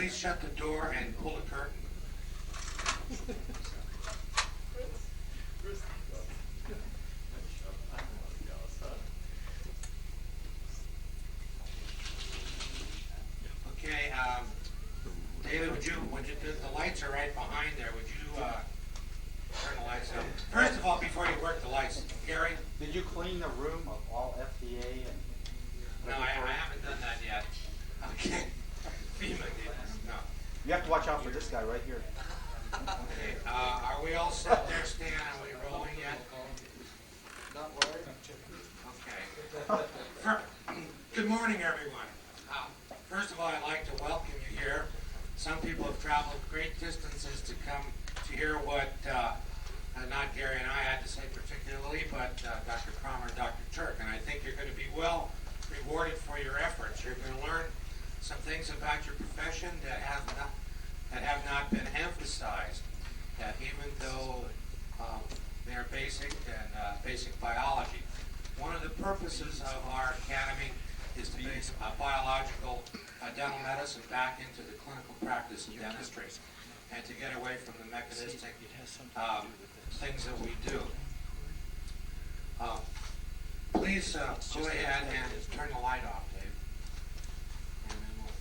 please shut the door and pull the curtain? Okay, David, would you, the lights are right behind there. Would you turn the lights on? First of all, before you work the lights, Gary? Did you clean the room of all FDA and? No, I haven't done that yet. Okay. FEMA did. No. You have to watch out for this guy right here. Okay, are we all set there, Stan? Are we rolling yet? Not worried. Okay. Good morning, everyone. First of all, I'd like to welcome you here. Some people have traveled great distances to come to hear what not Gary and I had to say particularly, but Dr. Kramer and Dr. Turk. And I think you're going to be well rewarded for your efforts. You're going to learn some things about your profession that have not been emphasized, that even though they're basic and basic biology. One of the purposes of our academy is to bring biological dental medicine back into the clinical practice of dentistry and to get away from the mechanistic things that we do. Please go ahead and turn the light off, Dave. And then we'll,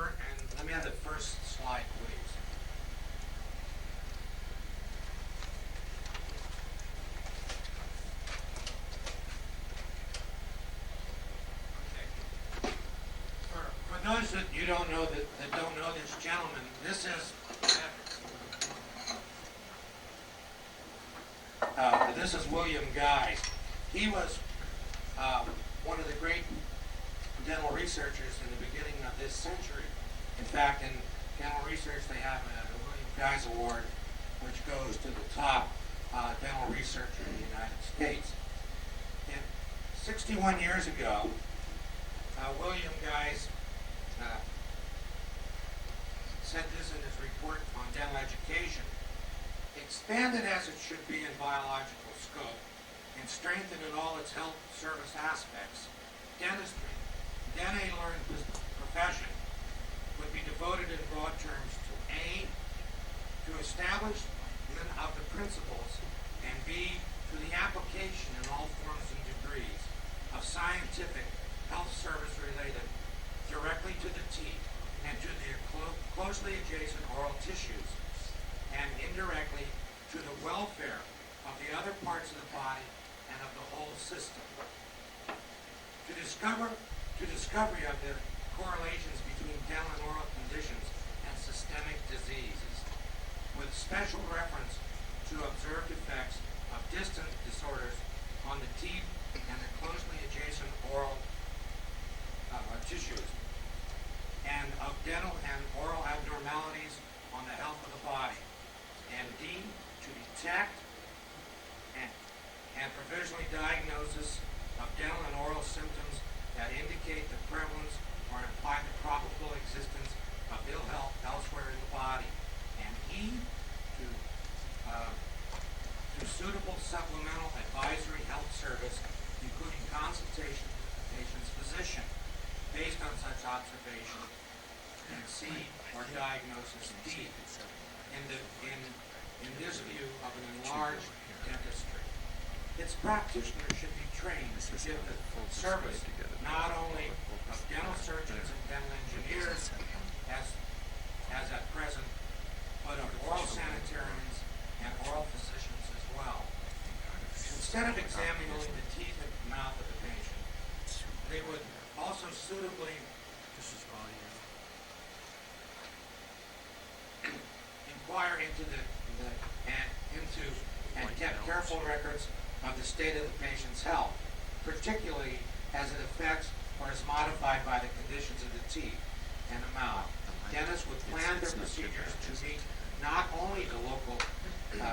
and let me have the first slide, please. Okay. For those that you don't know that don't know this gentleman, this is William Guys. He was one of the great dental researchers in the beginning of this century. In fact, in dental research, they have the William Guys Award, which goes to the top dental researcher in the United States. And 61 years ago, William Guys said this in his report on dental education: expanded as it should be in biological scope and strengthened in all its health service aspects, dentistry, then a learned profession, would be devoted in broad terms to A, to establishment of the principles, and B, to the application in all forms and degrees of scientific health service related directly to the teeth and to the closely adjacent oral tissues, and indirectly to the welfare of the other parts of the body and of the whole system. To discovery of the correlations between dental and oral conditions and systemic diseases, with special reference to observed effects of distant disorders on the teeth and the closely adjacent oral tissues, and of dental and oral abnormalities on the health of the body, and D, to detect and provisionally diagnosis of dental and oral symptoms that indicate the prevalence or imply the probable existence of ill health elsewhere in the body, and E, to suitable supplemental advisory health service, including consultation with the patient's physician, based on such observation, and C, or diagnosis D, in this view of an enlarged dentistry. Its practitioners should be trained to give the service not only of dental surgeons and dental engineers as at present, but of oral sanitarians and oral physicians as well. Instead of examining only the teeth and mouth of the patient, they would also suitably inquire into and kept careful records of the state of the patient's health, particularly as it affects or is modified by the conditions of the teeth and the mouth. Dentists would plan their procedures to meet not only the local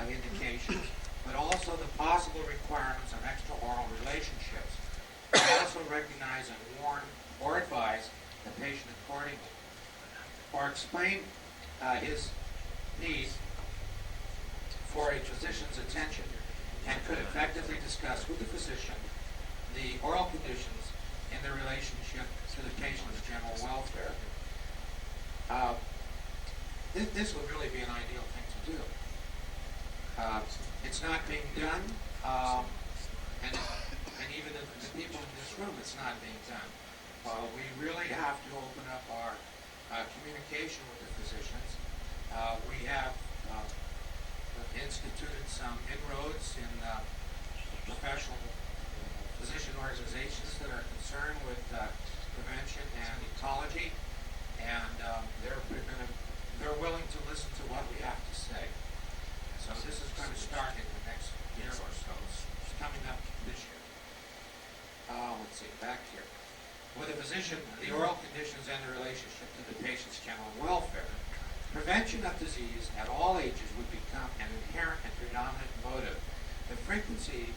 indications, but also the possible requirements of extraoral relationships. They also recognize and warn or advise the patient accordingly, or explain his needs for a physician's attention, and could effectively discuss with the physician the oral conditions in their relationship to the patient's general welfare. This would really be an ideal thing to do. It's not being done, and even the people in this room, it's not being done. We really have to open up our communication with the physicians. We have instituted some inroads in professional physician organizations that are concerned with prevention and ecology, and they're willing to listen to what we have to say. So this is going to start in the next year or so. It's coming up this year. Let's see, back here. With a physician, the oral conditions and the relationship to the patient's general welfare. Prevention of disease at all ages would become an inherent and predominant motive. The frequency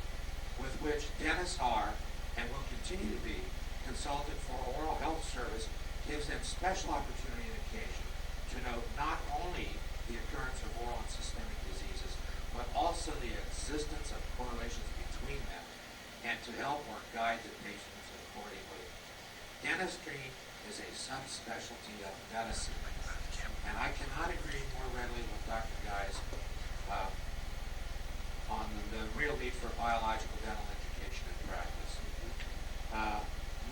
with which dentists are and will continue to be consulted for oral health service gives them special opportunity and occasion to note not only the occurrence of oral and systemic diseases, but also the existence of correlations between them, and to help or guide the patients accordingly. Dentistry is a subspecialty of medicine, and I cannot agree more readily with Dr. Guy's on the real need for biological dental education and practice.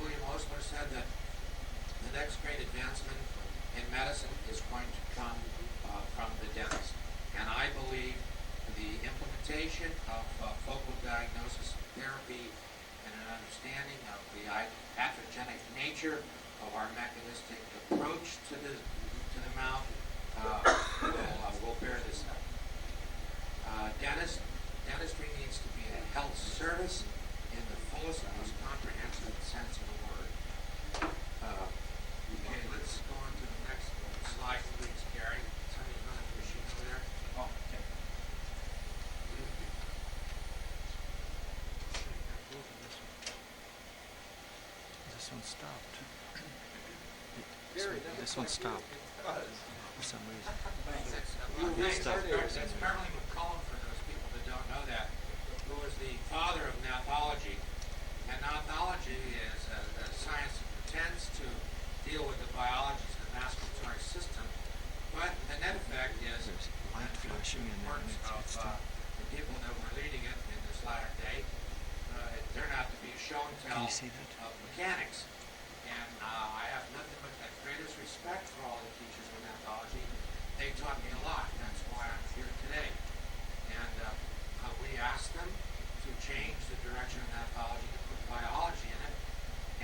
William Osler said that the next great advancement in medicine is going to come from the dentist, and I believe the implementation of focal diagnosis therapy and an understanding of the pathogenic nature of our mechanistic approach to the mouth will bear this out. Dentistry needs to be a health service in the fullest and most comprehensive sense of the word. Okay, let's go on to the next slide, please, Gary. Somebody's running the machine over there. Oh, okay. This one stopped. Gary, This one stopped for some reason. That's Beverly McCollum, for those people that don't know that, who was the father of gnathology. And gnathology is a science that pretends to deal with the biology of the masticatory system, but the net effect is There's light flashing in there. works of the people that were leading it in this latter day. It turned out to be a show and tell Can you see that? of mechanics. And I have nothing but the greatest respect for all the teachers in gnathology. They taught me a lot. That's why I'm here today. And we asked them to change the direction of gnathology to put biology in it,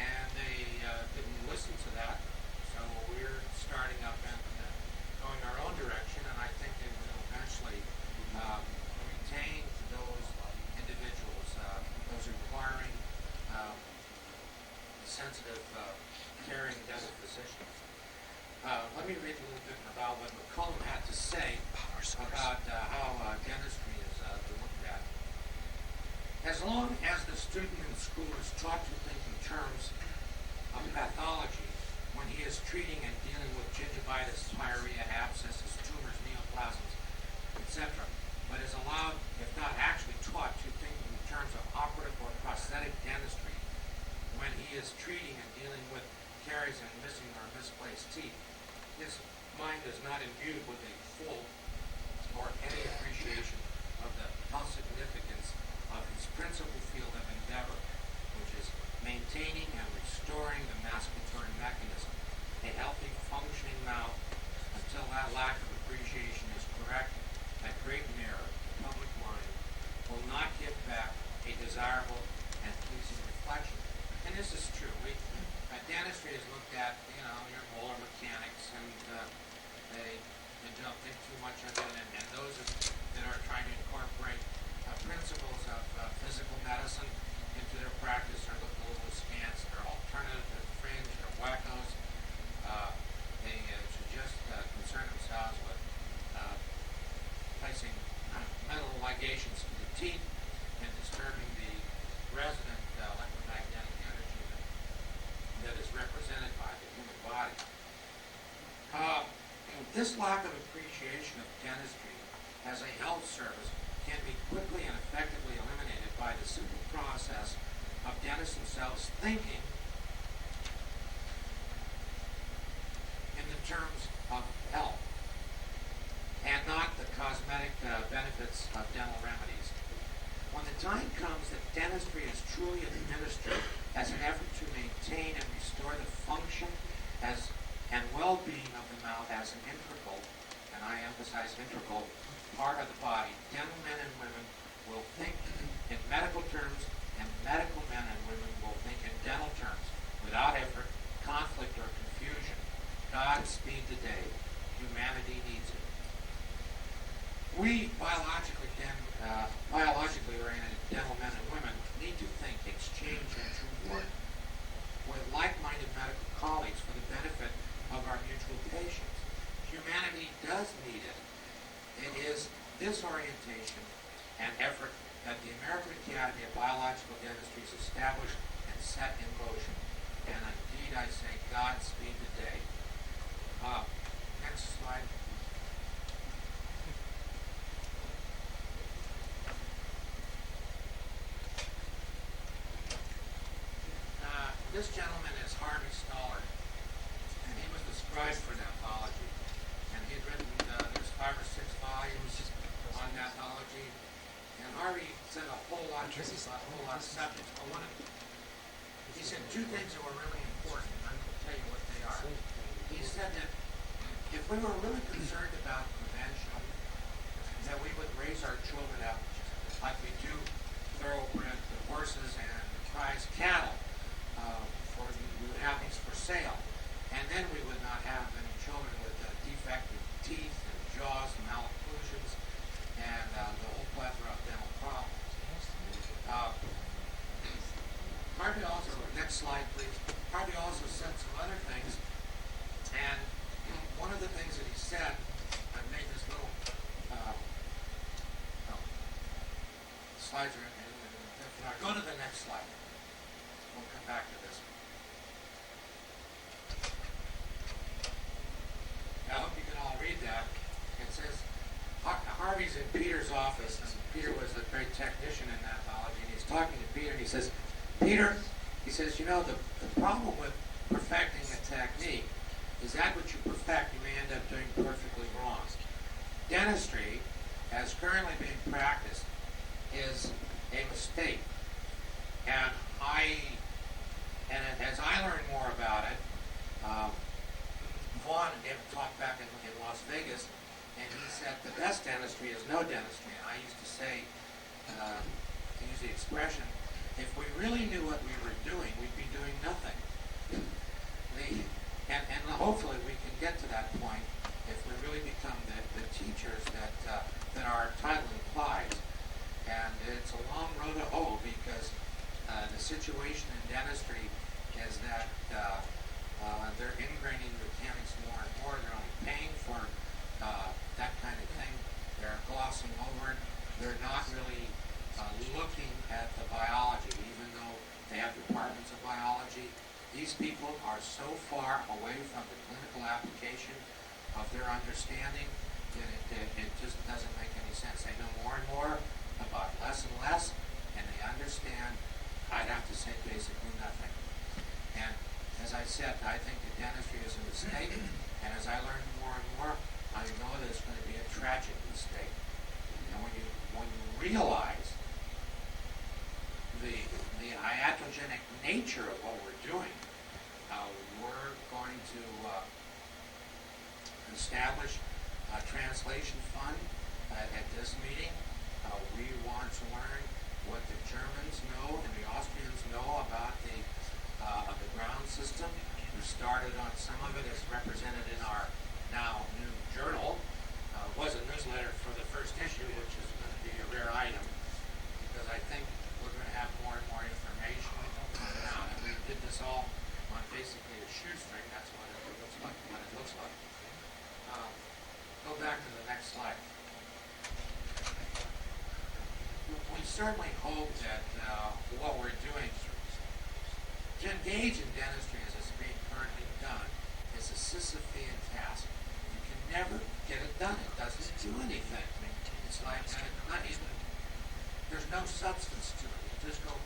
and they didn't listen to that. So we're starting up and going our own direction, and I think it will eventually retain those individuals, those requiring sensitive, caring dental physicians. Let me read a little bit about what McCollum had to say about how dentistry is looked at. As long as the student in school is taught to think in terms of pathology when he is treating and dealing with gingivitis, diarrhea, abscesses, tumors, neoplasms, etc., but is allowed, if not actually taught, to think in terms of operative or prosthetic dentistry when he is treating and dealing with caries and missing or misplaced teeth, his mind is not imbued with a full or any appreciation of the health significance of his principal field of endeavor, which is maintaining and restoring the masticatory mechanism, a healthy, functioning mouth. Until that lack of appreciation is correct, that great mirror, the public mind, will not give back a desirable and pleasing reflection. And this is true. Dentistry is looked at, your molar mechanics, and they don't think too much of it, and those that are trying to incorporate principles of physical medicine into their practice are looked a little askance. They're alternative, they're fringe, they're wackos. They should just concern themselves with placing metal ligations to the teeth and disturbing the resonant electromagnetic energy that is represented by the human body. This lack of appreciation of dentistry as a health service can be quickly and effectively eliminated by the simple process of dentists themselves thinking terms of health and not the cosmetic benefits of dental remedies. When the time comes that dentistry is truly administered as an effort to maintain and restore the function and well-being of the mouth as an integral, and I emphasize integral, part of the body, dental men and women will think in medical terms, and medical men and women will think in dental terms, without effort, conflict, or confusion. Godspeed the day. Humanity needs it. We biologically oriented dental men and women need to think, exchange, and to work with like-minded medical colleagues for the benefit of our mutual patients. Humanity does need it. It is this orientation and effort that the American Academy of Biological Dentistry is established and set in motion. And indeed, I say, Godspeed the day. Next slide. This gentleman is Harvey Stoller, and he was the scribe for nephology. And he had written, there's 5 or 6 volumes on nephology. And Harvey said a whole lot of subjects, but he said 2 things that were really important, and I'm going to tell you what they are. He said that if we were really concerned about prevention, that we would raise our children up like we do thoroughbred horses and prize cattle. We would have these for sale, and then we would not have any children with defective teeth and jaws and malocclusions and the whole plethora of dental problems. Harvey also, next slide please, Harvey also said some other things, and one of the things that he said, I made this little, slides are in, go to the next slide. We'll come back to this. I hope you can all read that. It says, Harvey's in Peter's office, and Peter was a great technician in nephology, and he's talking to Peter, and he says, Peter, he says, you know, the problem with perfecting a technique is that what you perfect, you may end up doing perfectly wrong. Dentistry, as currently being practiced, is a mistake. And as I learned more about it, Vaughn gave a talk back in Las Vegas, and he said the best dentistry is no dentistry. And I used to say, to use the expression, if we really knew what we were doing, we'd be doing nothing. And hopefully we can get to that point if we really become the teachers that our title implies. And it's a long road to hoe, because the situation in dentistry is that they're ingraining mechanics more and more. They're only paying for that kind of thing. They're glossing over it. They're not really looking at the biology, even though they have departments of biology. These people are so far away from the clinical application of their understanding that it just doesn't make any sense. They know more and more about less and less, and they understand, I'd have to say, basically nothing. And as I said, I think that dentistry is a mistake, and as I learn more and more, I know that it's going to be a tragic mistake. And when you realize the iatrogenic nature of what we're doing, we're going to establish a translation fund at this meeting. We want to learn what the Germans know and the Austrians know about the ground system. We started on some of it as represented in our now new journal. It was a newsletter for the first issue, which is going to be a rare item, because I think we're going to have more and more information now. And we did this all on basically a shoestring. That's what it looks like. Go back to the next slide. We certainly hope that what we're doing to engage in dentistry as it's being currently done is a Sisyphean task. You can never get it done. It doesn't do anything. It's like not even, there's no substance to it. You just go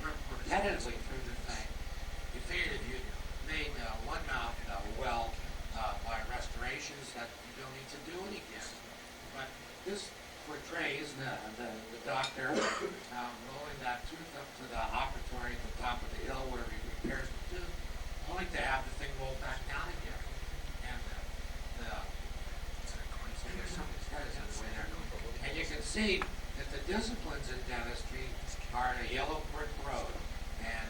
repetitively through the thing. You figured if you made one mouth well by see that the disciplines in dentistry are a yellow brick road, and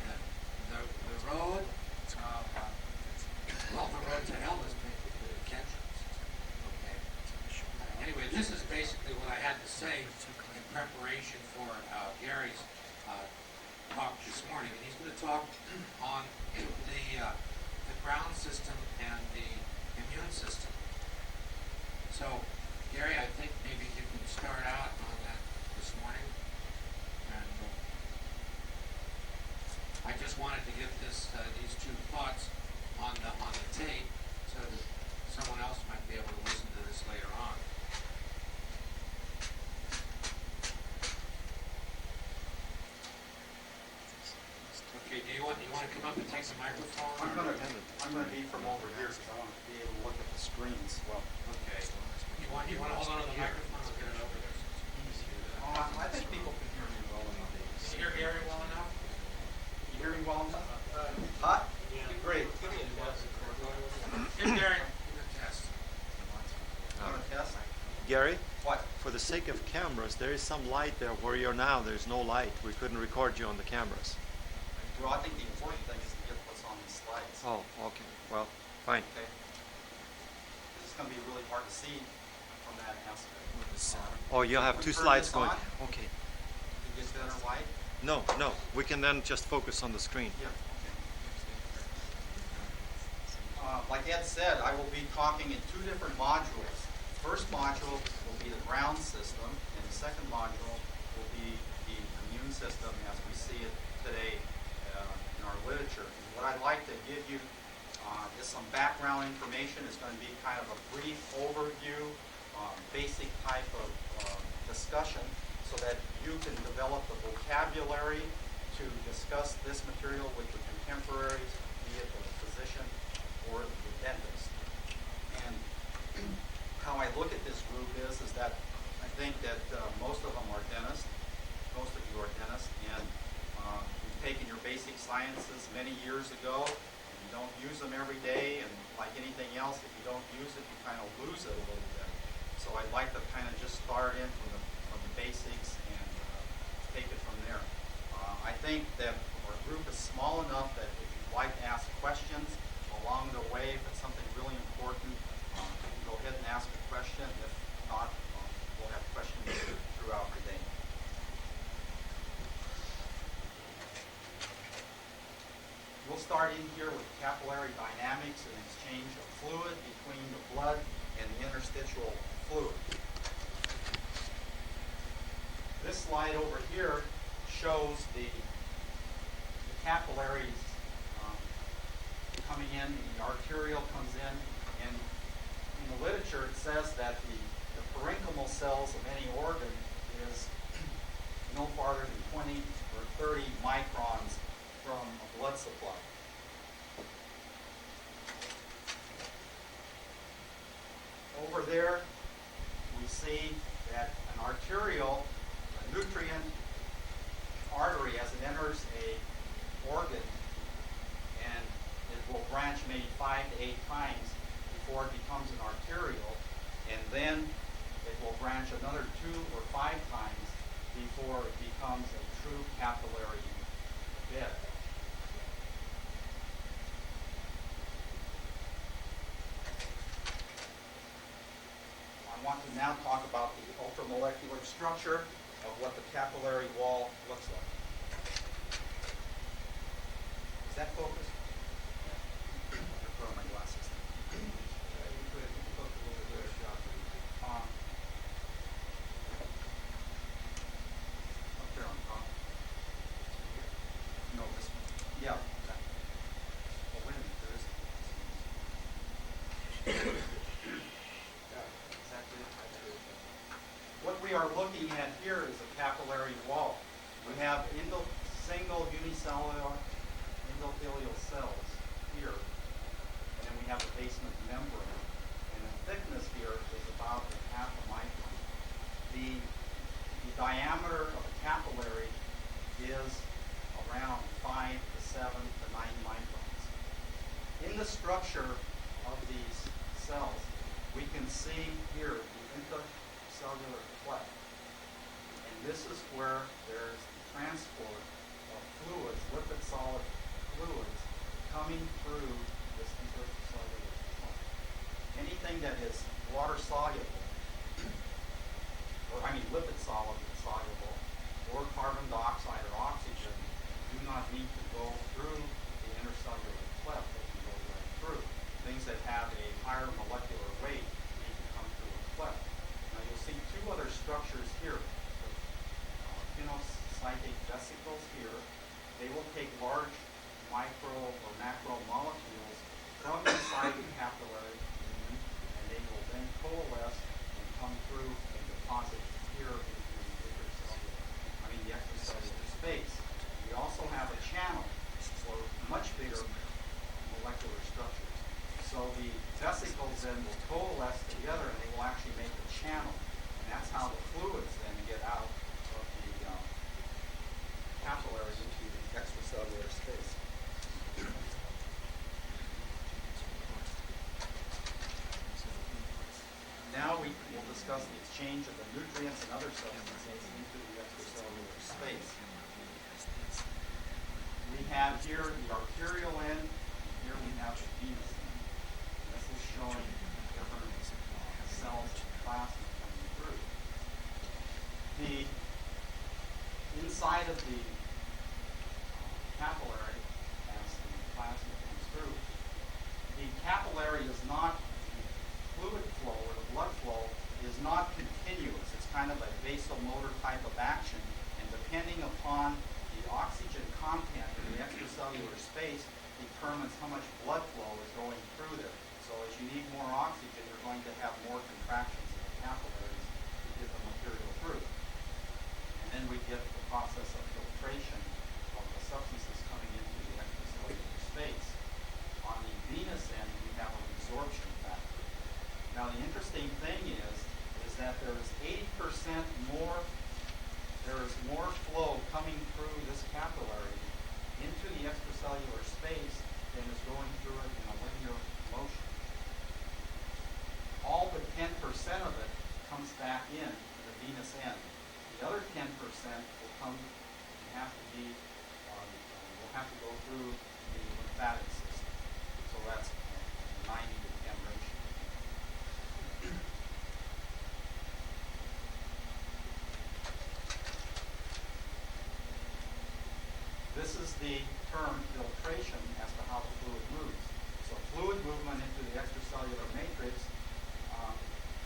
the road, well, the road to hell is paved with intentions. Okay. Anyway, this is basically what I had to say in preparation for Gary's talk this morning, and he's going to talk on the ground system and the immune system. So, Gary, I think maybe you can start out on that this morning. And I just wanted to get these two thoughts on the tape so that someone else might be able to listen to this later on. Okay, do you want to come up and take the microphone? I'm gonna be from over here because I want to be able to look at the screens. Well, Okay. You want to hold on to the microphone? I'll get it over there. I think people can hear me well enough. Can you hear Gary well enough? You hear me well enough? Hot? Great. Here, Gary. Give it a test. Want to test? Gary, What? for the sake of cameras, there is some light there where you're now. There's no light. We couldn't record you on the cameras. Well, I think the important thing is to get what's on these slides. Oh, okay. Well, fine. Okay. This is going to be really hard to see from that aspect. Oh, you'll have two Turn slides this going. on. Okay. You get better light? No. We can then just focus on the screen. Yeah. Okay. Like Ed said, I will be talking in two different modules. First module will be the ground system, and the second module will be the immune system as we see it today in our literature. And what I'd like to give you is some background information. It's going to be kind of a brief overview, basic type of discussion so that you can develop the vocabulary to discuss this material with your contemporaries, be it the physician or the dentist. And how I look at this group is that I think that most of them are dentists. Most of you are dentists, and you've taken your basic sciences many years ago, and you don't use them every day, and like anything else, if you don't use it, you kind of lose it a little bit. So I'd like to kind of just start in from the basics and take it from there. I think that our group is small enough that if you'd like to ask questions along the way, if it's something really important, you can go ahead and ask a question. If not, we'll have questions throughout the day. We'll start in here with capillary dynamics and exchange of fluid between the blood and the interstitial fluid. This slide over here shows the capillaries coming in, and the arterial comes in, and in the literature it says that the parenchymal cells of any organ is no farther than 20 or 30 microns from a blood supply. Over there, we see that an arterial, a nutrient artery, as it enters a organ, and it will branch maybe 5 to 8 times before it becomes an arterial, and then it will branch another 2 or 5 times before it becomes a true capillary bed. I want to now talk about the ultramolecular structure of what the capillary wall looks like. Is that focused? I'll put on my glasses. Up there on top. No, this one. Yeah. Oh, wait a minute. There is. What we are looking at here is a capillary wall. We have single unicellular endothelial cells here, and then we have the basement membrane. And the thickness here is about half a micron. The diameter of a capillary is around 5 to 7 to 9 microns. In the structure of these cells, we can see here the intracellular cleft. this is where there's the transport of fluids, lipid solid fluids, coming through this intercellular plug. Anything that is water soluble, or lipid soluble, or carbon dioxide or oxygen, do not need to go through the intercellular cleft. They can go right through. Things that have a higher molecular weight need to come through a cleft. Now you'll see two other structures here. The pinocytic vesicles here. They will take large micro or macro molecules from inside the capillary lumen, and they will then coalesce and come through and deposit here into the extracellular space. We also have a channel for much bigger molecular structures. So the vesicles then will coalesce together and they will actually make a channel. And that's how the fluids then get out of the capillaries into the extracellular space. Now we will discuss the exchange of the nutrients and other substances into the extracellular space. We have here the arterial end, and here we have the venous end. This is showing different cells and plasma coming through. The inside of the capillary, as the plasma comes through, the capillary is not, the fluid flow or the blood flow is not continuous. It's kind of a vasomotor type of action, and depending upon the oxygen content in the extracellular space determines how much blood flow is going through there. So as you need more oxygen, you're going to have more contractions in the capillaries to get the material through. And then we get the process of filtration of the substances coming into the extracellular space. On the venous end, we have a resorption factor. Now the interesting thing is that there is 80% more, there is more flow coming through this capillary into the extracellular space than is going through it in a linear motion. All but 10% of it comes back in to the venous end. The other 10% will come and have to be, will have to go through the lymphatic system. So that's 90 to 10 ratio. This is the term filtration as to how the fluid moves. So fluid movement into the extracellular matrix,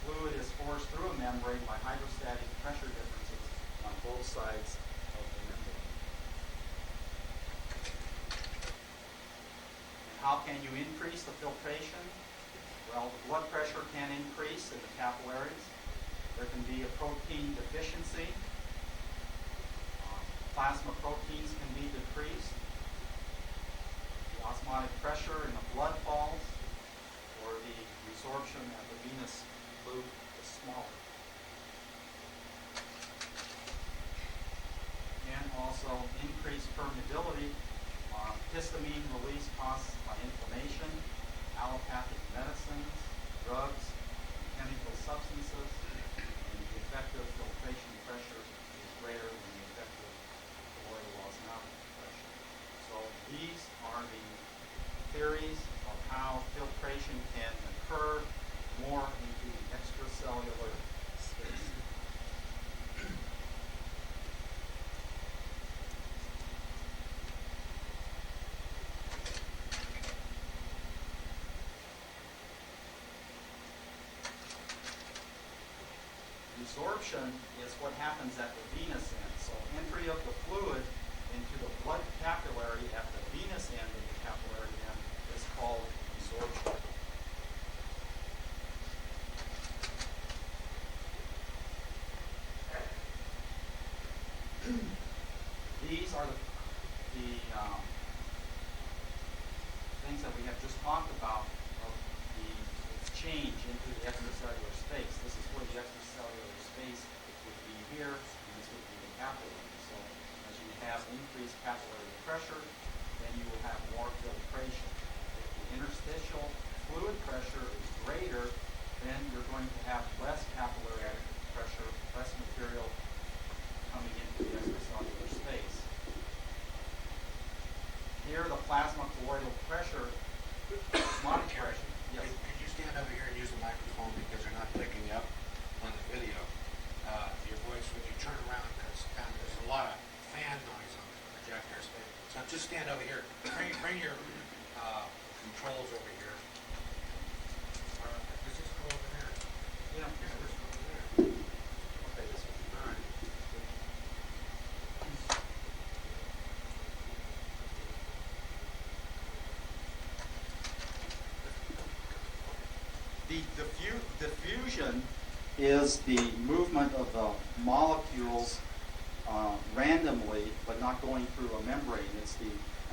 fluid is forced through a membrane by hydrostatic pressure differences on both sides of the membrane. And how can you increase the filtration? Well, the blood pressure can increase in the capillaries. There can be a protein deficiency. Plasma proteins can be decreased. The osmotic pressure in the blood falls, or the resorption of the venous loop is smaller. And also increased permeability. Histamine release caused by inflammation, allopathic medicines, drugs, chemical substances, and the effective filtration pressure is greater than the effective osmotic pressure. So these are the theories of how filtration can occur more into the extracellular space. Resorption is what happens at the venous end. So entry of the fluid into the blood capillary at the venous end of the capillary end is called resorption. These are the things that we have just talked about of the exchange into the extracellular space. This is where the extracellular space would be here, and this would be the capillary. So as you have increased capillary pressure, then you will have more filtration. If the interstitial fluid pressure is greater, then you're going to have less capillary pressure, less material coming into the extracellular space. Here, the plasma colloidal pressure, body pressure. Yes. Could you stand over here and use the microphone because they're not picking you up on the video? Your voice when you turn around, because there's a lot of fan noise on the projectors. So just stand over here. Bring your controls over here. Let's just go over there. Yeah. Let's go over there. Okay, this one. All right. The diffusion is the movement of the molecules randomly, but not going through a membrane.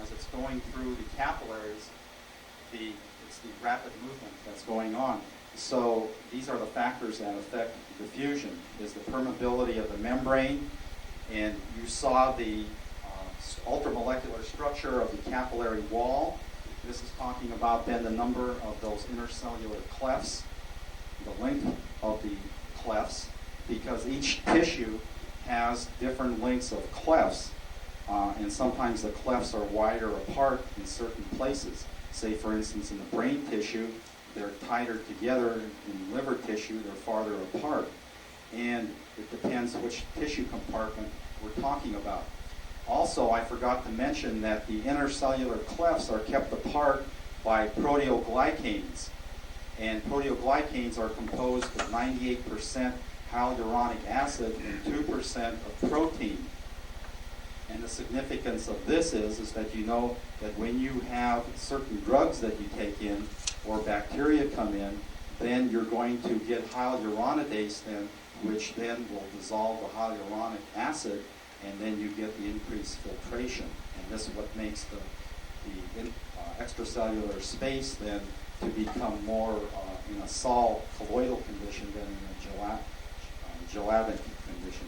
As it's going through the capillaries, it's the rapid movement that's going on. So these are the factors that affect diffusion, is the permeability of the membrane, and you saw the ultramolecular structure of the capillary wall. This is talking about then the number of those intercellular clefts, the length of the clefts, because each tissue has different lengths of clefts, and sometimes the clefts are wider apart in certain places. Say, for instance, in the brain tissue, they're tighter together. In liver tissue, they're farther apart. And it depends which tissue compartment we're talking about. Also, I forgot to mention that the intercellular clefts are kept apart by proteoglycans. And proteoglycans are composed of 98% hyaluronic acid and 2% of protein. And the significance of this is that you know that when you have certain drugs that you take in or bacteria come in, then you're going to get hyaluronidase then, which then will dissolve the hyaluronic acid, and then you get the increased filtration. And this is what makes the extracellular space then to become more in a sol colloidal condition than in a gelatin condition.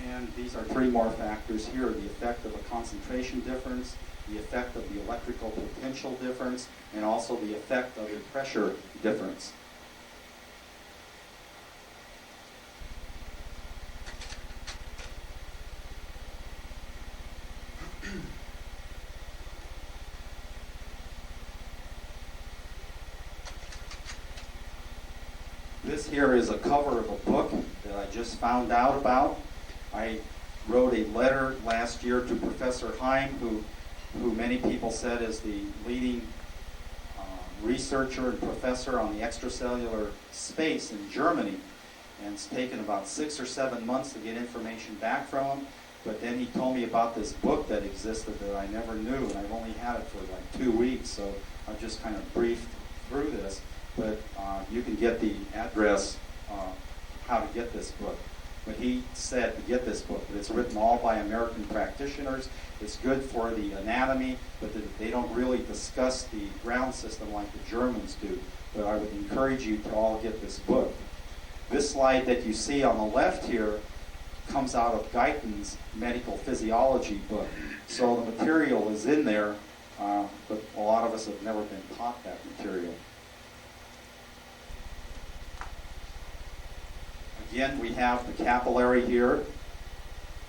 And these are three more factors here: the effect of a concentration difference, the effect of the electrical potential difference, and also the effect of the pressure difference. This here is a cover of a book that I just found out about. I wrote a letter last year to Professor Heim, who many people said is the leading researcher and professor on the extracellular space in Germany. And it's taken about 6 or 7 months to get information back from him. But then he told me about this book that existed that I never knew, and I've only had it for like 2 weeks, so I've just kind of briefed through this. But you can get the address, how to get this book. But he said to get this book, but it's written all by American practitioners. It's good for the anatomy, but they don't really discuss the ground system like the Germans do. But I would encourage you to all get this book. This slide that you see on the left here comes out of Guyton's medical physiology book. So the material is in there, but a lot of us have never been taught that material. Again, we have the capillary here.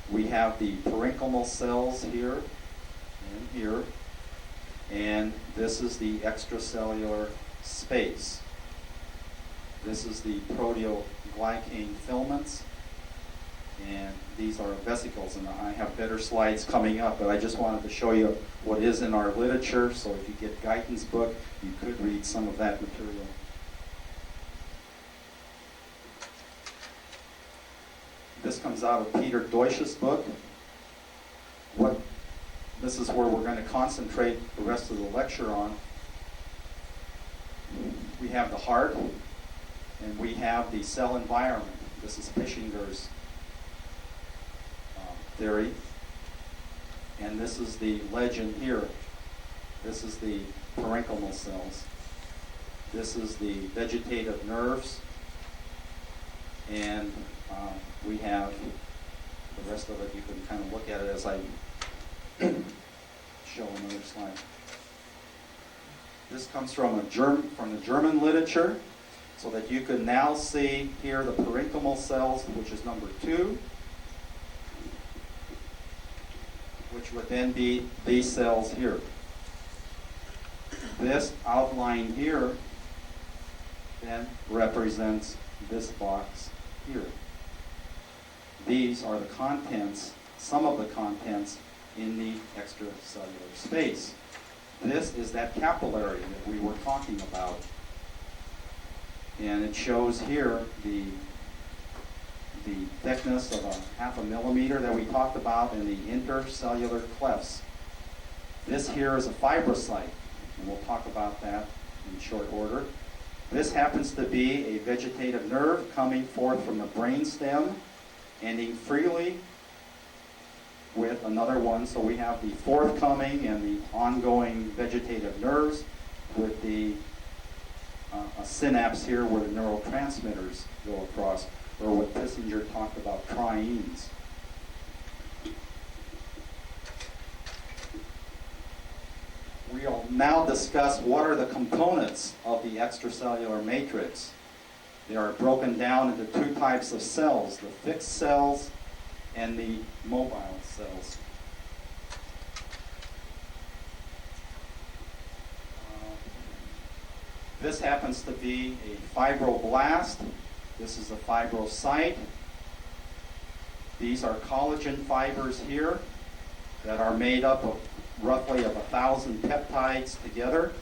We have the parenchymal cells here and here. And this is the extracellular space. This is the proteoglycan filaments. And these are vesicles. And I have better slides coming up, but I just wanted to show you what is in our literature. So if you get Guyton's book, you could read some of that material. This comes out of Peter Deutsch's book. This is where we're going to concentrate the rest of the lecture on. We have the heart, and we have the cell environment. This is Pischinger's theory. And this is the legend here. This is the parenchymal cells. This is the vegetative nerves. And we have the rest of it. You can kind of look at it as I show another slide. This comes from the German literature, so that you can now see here the parenchymal cells, which is number 2, which would then be these cells here. This outline here then represents this box here. These are the contents, some of the contents in the extracellular space. This is that capillary that we were talking about. And it shows here the thickness of a 0.5 millimeter that we talked about in the intercellular clefts. This here is a fibrocyte, and we'll talk about that in short order. This happens to be a vegetative nerve coming forth from the brainstem, ending freely with another one. So we have the forthcoming and the ongoing vegetative nerves with the a synapse here where the neurotransmitters go across, or what Kissinger talked about, trienes. We'll now discuss what are the components of the extracellular matrix. They are broken down into 2 types of cells, the fixed cells and the mobile cells. This happens to be a fibroblast. This is a fibrocyte. These are collagen fibers here that are made up of roughly of 1,000 peptides together,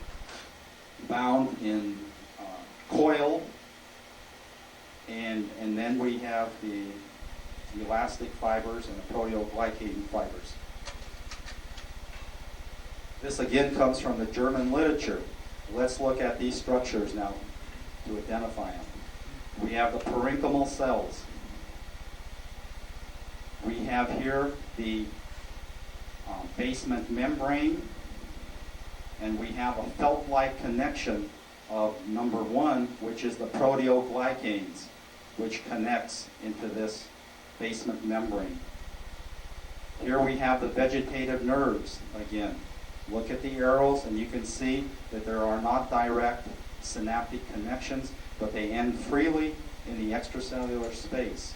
bound in coil. And then we have the elastic fibers and the proteoglycan fibers. This again comes from the German literature. Let's look at these structures now to identify them. We have the parenchymal cells. We have here the basement membrane, and we have a felt-like connection of number 1, which is the proteoglycans, which connects into this basement membrane. Here we have the vegetative nerves again. Look at the arrows, and you can see that there are not direct synaptic connections, but they end freely in the extracellular space.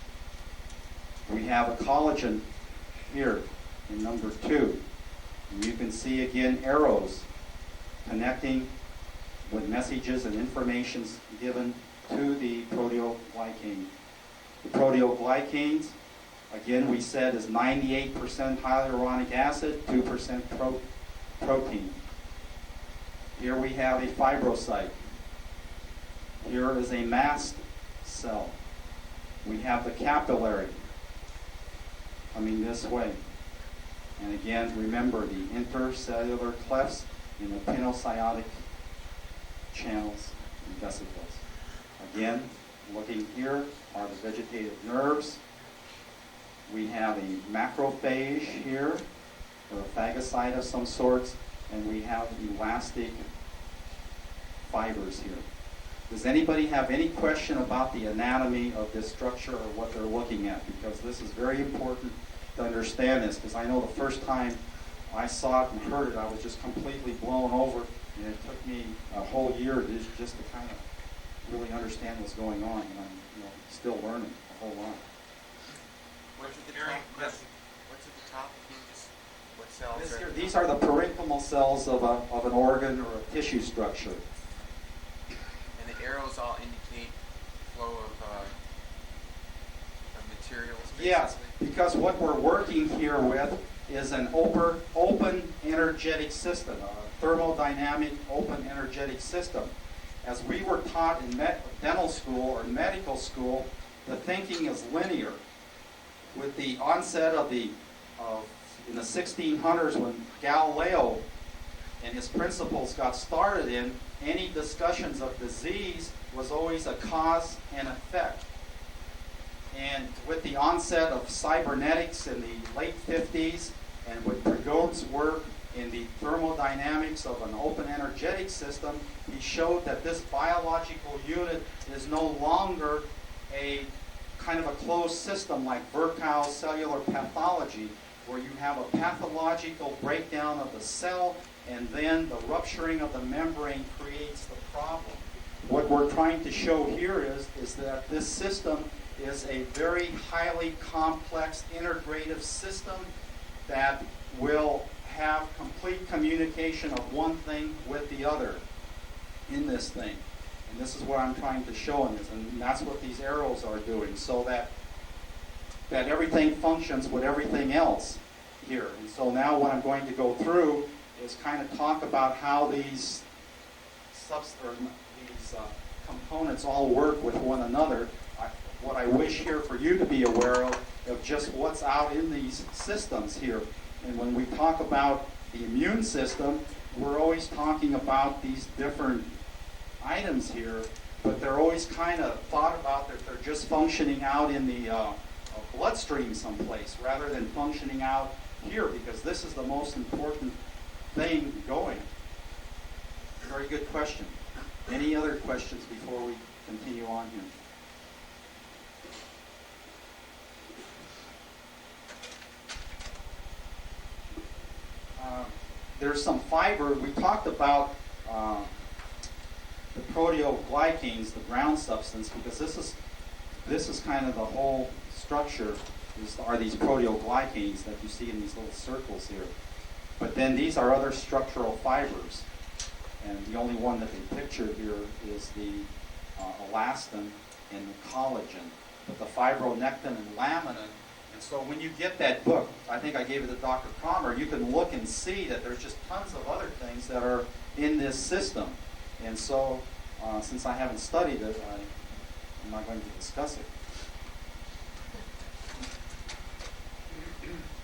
We have a collagen here in number 2. And you can see again arrows connecting with messages and informations given to the proteoglycan. The proteoglycans, again, we said is 98% hyaluronic acid, 2% protein. Here we have a fibrocyte. Here is a mast cell. We have the capillary coming this way. And again, remember the intercellular clefts in the pinocytic channels and vesicles. Again, looking here are the vegetative nerves. We have a macrophage here, or a phagocyte of some sorts, and we have elastic fibers here. Does anybody have any question about the anatomy of this structure or what they're looking at? Because this is very important to understand this, because I know the first time I saw it and heard it, I was just completely blown over, and it took me a whole year just to kind of really understand what's going on, and I'm still learning a whole lot. What's at the top? What's at the top? Can you just, what cells are? These are the parenchymal cells of an organ or a tissue structure. And the arrows all indicate flow of materials, basically? Yes, because what we're working here with is an open energetic system, a thermodynamic open energetic system. As we were taught in dental school or medical school, the thinking is linear. With the onset of in the 1600s, when Galileo and his principles got started in, any discussions of disease was always a cause and effect. And with the onset of cybernetics in the late 50s, and with Prigaud's work in the thermodynamics of an open energetic system, he showed that this biological unit is no longer a kind of a closed system like Virchow's cellular pathology, where you have a pathological breakdown of the cell, and then the rupturing of the membrane creates the problem. What we're trying to show here is that this system is a very highly complex integrative system that will have complete communication of one thing with the other in this thing. And this is what I'm trying to show in this, and that's what these arrows are doing, so that everything functions with everything else here. And so now what I'm going to go through is kind of talk about how these components all work with one another. What I wish here for you to be aware of just what's out in these systems here. And when we talk about the immune system, we're always talking about these different items here, but they're always kind of thought about that they're just functioning out in the bloodstream someplace rather than functioning out here, because this is the most important thing going. Very good question. Any other questions before we continue on here? There's some fiber. We talked about the proteoglycans, the ground substance, because this is kind of the whole structure. Are these proteoglycans that you see in these little circles here? But then these are other structural fibers, and the only one that they pictured here is the elastin and the collagen. But the fibronectin and laminin. And so when you get that book, I think I gave it to Dr. Kramer, you can look and see that there's just tons of other things that are in this system. And so, since I haven't studied it, I'm not going to discuss it.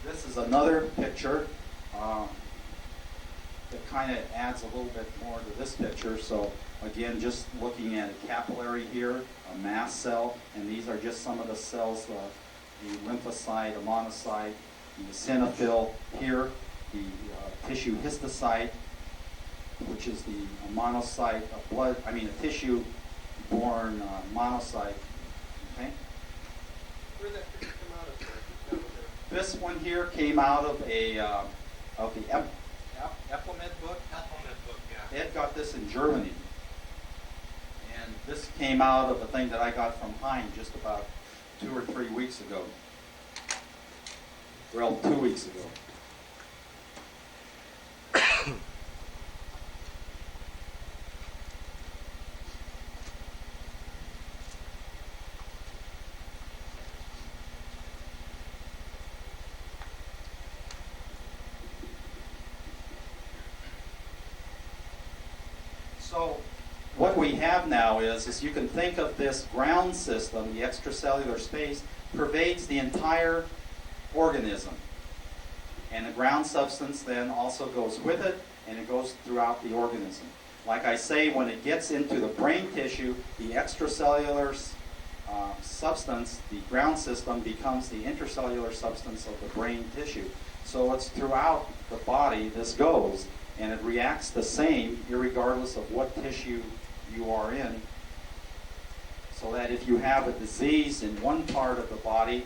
This is another picture that kind of adds a little bit more to this picture. So again, just looking at a capillary here, a mast cell, and these are just some of the cells, the lymphocyte, a monocyte, the eosinophil here, the tissue histocyte, which is the monocyte of blood, a tissue-borne monocyte. Okay? Where did that picture come out of? Sir? This one here came out of the Eplemed book. Eplemed book, yeah. Ed got this in Germany. And this came out of a thing that I got from Hein just about 2 or 3 weeks ago. Well, 2 weeks ago. So what we have now is you can think of this ground system, the extracellular space, pervades the entire organism. And the ground substance then also goes with it, and it goes throughout the organism. Like I say, when it gets into the brain tissue, the extracellular substance, the ground system, becomes the intracellular substance of the brain tissue. So it's throughout the body this goes, and it reacts the same irregardless of what tissue you are in. So that if you have a disease in one part of the body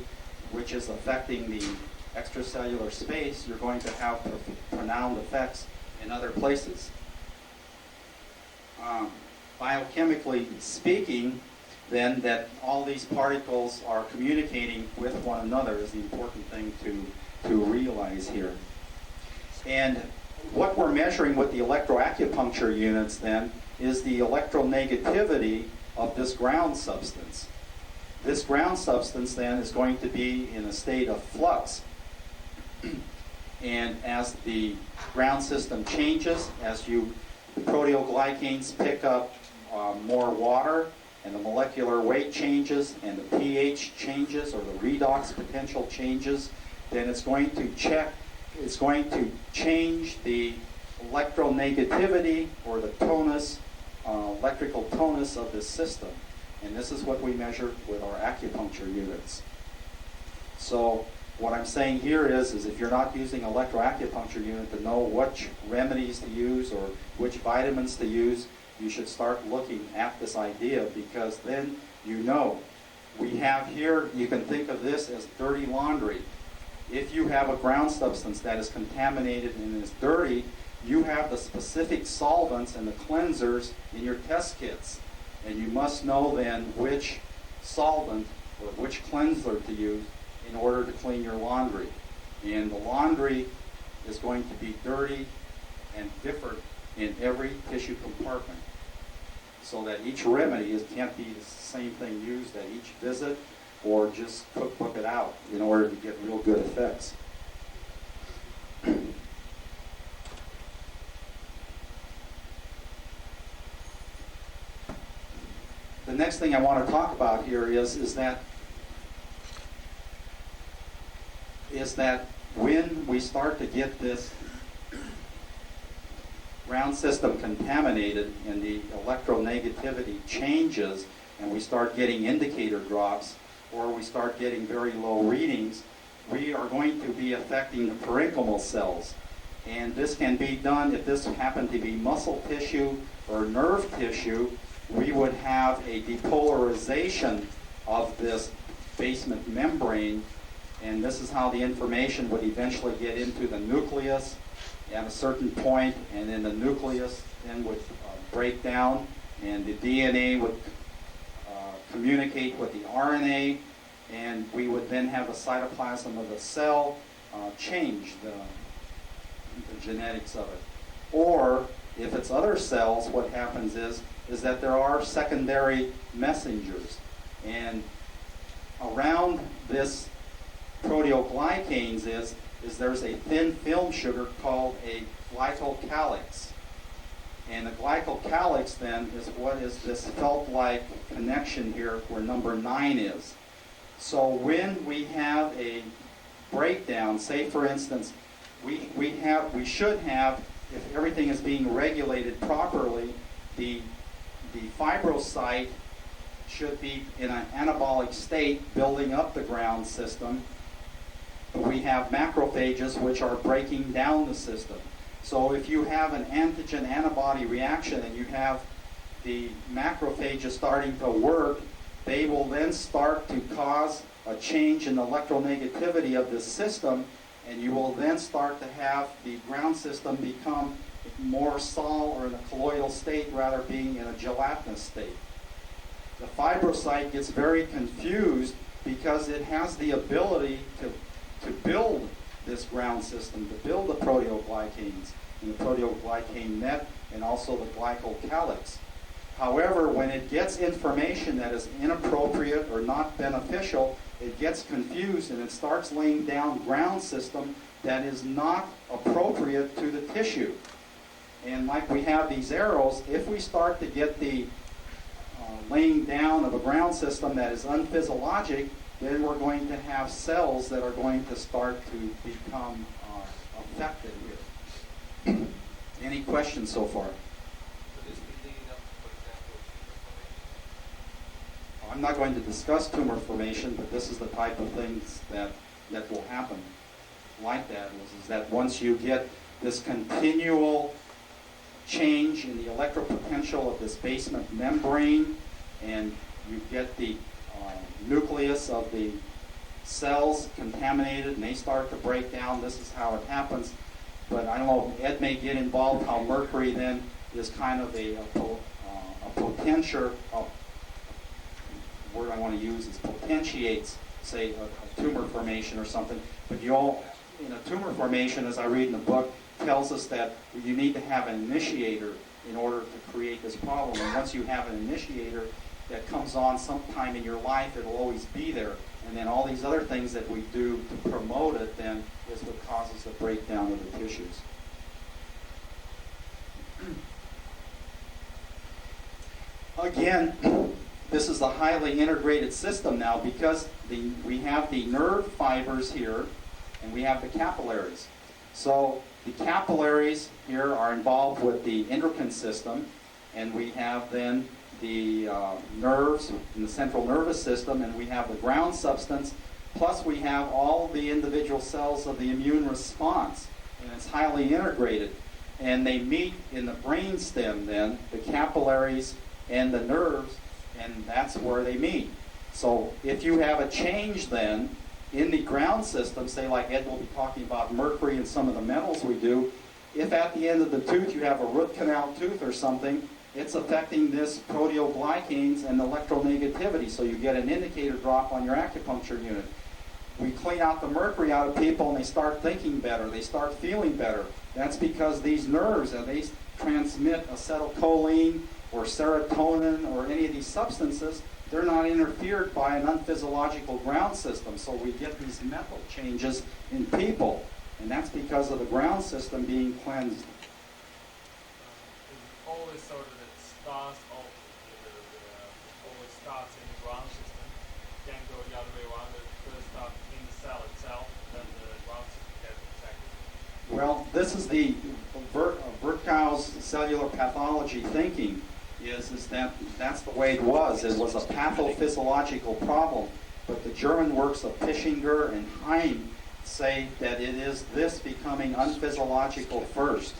which is affecting the extracellular space, you're going to have pronounced effects in other places. Biochemically speaking, then, that all these particles are communicating with one another is the important thing to realize here. And what we're measuring with the electroacupuncture units then is the electronegativity of this ground substance. This ground substance then is going to be in a state of flux. And as the ground system changes, as the proteoglycans pick up more water, and the molecular weight changes, and the pH changes, or the redox potential changes, then it's going to change the electronegativity, or the tonus, electrical tonus of this system. And this is what we measure with our acupuncture units. So what I'm saying here is if you're not using an electroacupuncture unit to know which remedies to use or which vitamins to use, you should start looking at this idea, because then you know. We have here, you can think of this as dirty laundry. if you have a ground substance that is contaminated and is dirty, you have the specific solvents and the cleansers in your test kits. And you must know then which solvent or which cleanser to use in order to clean your laundry. And the laundry is going to be dirty and different in every tissue compartment, so that each remedy can't be the same thing used at each visit, or just cookbook it out in order to get real good effects. The next thing I want to talk about here is that when we start to get this ground system contaminated and the electronegativity changes and we start getting indicator drops, or we start getting very low readings, we are going to be affecting the parenchymal cells. And this can be done if this happened to be muscle tissue or nerve tissue. We would have a depolarization of this basement membrane, and this is how the information would eventually get into the nucleus at a certain point, and then the nucleus then would break down, and the DNA would communicate with the RNA, and we would then have the cytoplasm of the cell change the genetics of it. Or if it's other cells, what happens is that there are secondary messengers, and around this proteoglycanes is there's a thin film sugar called a glycocalyx. And the glycocalyx then is what is this felt-like connection here where number 9 is. So when we have a breakdown, say for instance, we should have, if everything is being regulated properly, the fibrocyte should be in an anabolic state, building up the ground system. We have macrophages which are breaking down the system. So if you have an antigen-antibody reaction and you have the macrophages starting to work, they will then start to cause a change in the electronegativity of this system, and you will then start to have the ground system become more sol or in a colloidal state rather being in a gelatinous state. The fibrocyte gets very confused because it has the ability to build this ground system, to build the proteoglycanes and the proteoglycane net and also the glycocalyx. However, when it gets information that is inappropriate or not beneficial, it gets confused and it starts laying down ground system that is not appropriate to the tissue. And like we have these arrows, if we start to get the laying down of a ground system that is unphysiologic, then we're going to have cells that are going to start to become affected here. Any questions so far? I'm not going to discuss tumor formation, but this is the type of things that will happen like that, is that once you get this continual change in the electropotential of this basement membrane, and you get the nucleus of the cells contaminated and they start to break down, this is how it happens. But I don't know, Ed may get involved how mercury then is kind of a potentiator, word I want to use is potentiates, say, a tumor formation or something. But in a tumor formation, as I read in the book, tells us that you need to have an initiator in order to create this problem. And once you have an initiator that comes on sometime in your life, it'll always be there. And then all these other things that we do to promote it then is what causes the breakdown of the tissues. Again, this is a highly integrated system now because we have the nerve fibers here and we have the capillaries. So the capillaries here are involved with the endocrine system, and we have then the nerves in the central nervous system, and we have the ground substance, plus we have all the individual cells of the immune response, and it's highly integrated. And they meet in the brain stem then, the capillaries and the nerves, and that's where they meet. So if you have a change then in the ground system, say like Ed will be talking about mercury and some of the metals we do, if at the end of the tooth you have a root canal tooth or something, it's affecting this proteoglycans and electronegativity, so you get an indicator drop on your acupuncture unit. We clean out the mercury out of people and they start thinking better, they start feeling better. That's because these nerves, and they transmit acetylcholine or serotonin or any of these substances, they're not interfered by an unphysiological ground system, so we get these mental changes in people, and that's because of the ground system being cleansed. It's always so that it starts off, always starts in the ground system, then go the other way around, it first starts in the cell itself, then the ground system gets affected. Well, this is the Virchow's cellular pathology thinking, is that's the way it was. It was a pathophysiological problem, but the German works of Pischinger and Heim say that it is this becoming unphysiological first,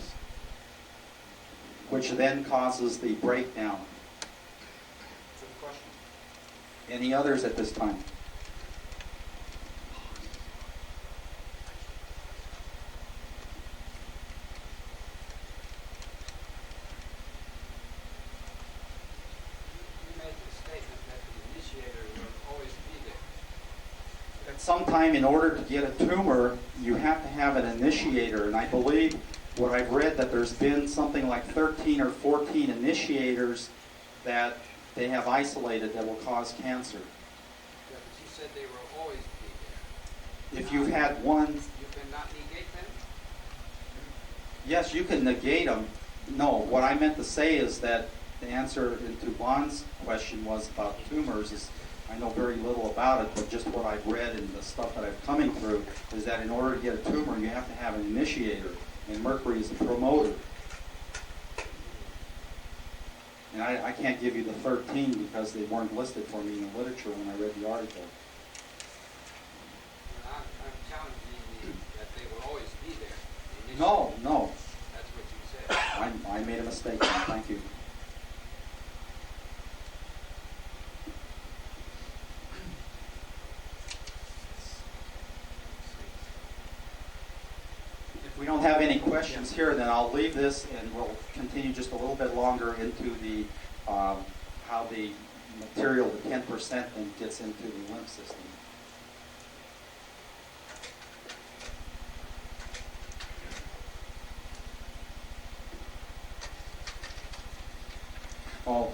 which then causes the breakdown. Good question. Any others at this time? Sometime in order to get a tumor, you have to have an initiator, and I believe what I've read that there's been something like 13 or 14 initiators that they have isolated that will cause cancer. Yeah, but you said they will always be there. If you've had one, You cannot negate them? yes, you can negate them. No, what I meant to say is that the answer to Juan's question was about tumors is I know very little about it, but just what I've read and the stuff that I've coming through is that in order to get a tumor, you have to have an initiator, and mercury is a promoter. And I can't give you the 13 because they weren't listed for me in the literature when I read the article. I'm challenging you that they will always be there. The No, initiator. no, That's what you said. I made a mistake. Thank you. If we don't have any questions here, then I'll leave this and we'll continue just a little bit longer into the how the material, the 10%, then gets into the lymph system. Oh,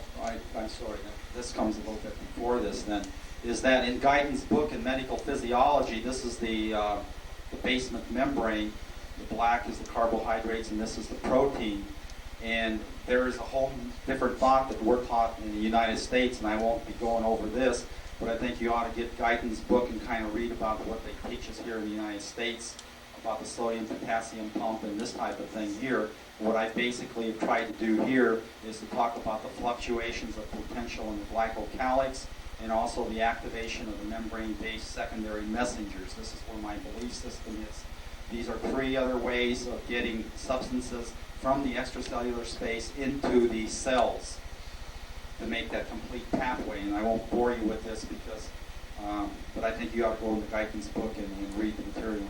I'm sorry. This comes a little bit before this then. Is that in Guyton's book in Medical Physiology, this is the basement membrane. The black is the carbohydrates, and this is the protein. And there is a whole different thought that we're taught in the United States, and I won't be going over this, but I think you ought to get Guyton's book and kind of read about what they teach us here in the United States about the sodium-potassium pump and this type of thing here. What I basically have tried to do here is to talk about the fluctuations of potential in the glycocalyx and also the activation of the membrane-based secondary messengers. This is where my belief system is. These are 3 other ways of getting substances from the extracellular space into the cells to make that complete pathway. And I won't bore you with this because, but I think you ought to go into Guyton's book and read the material.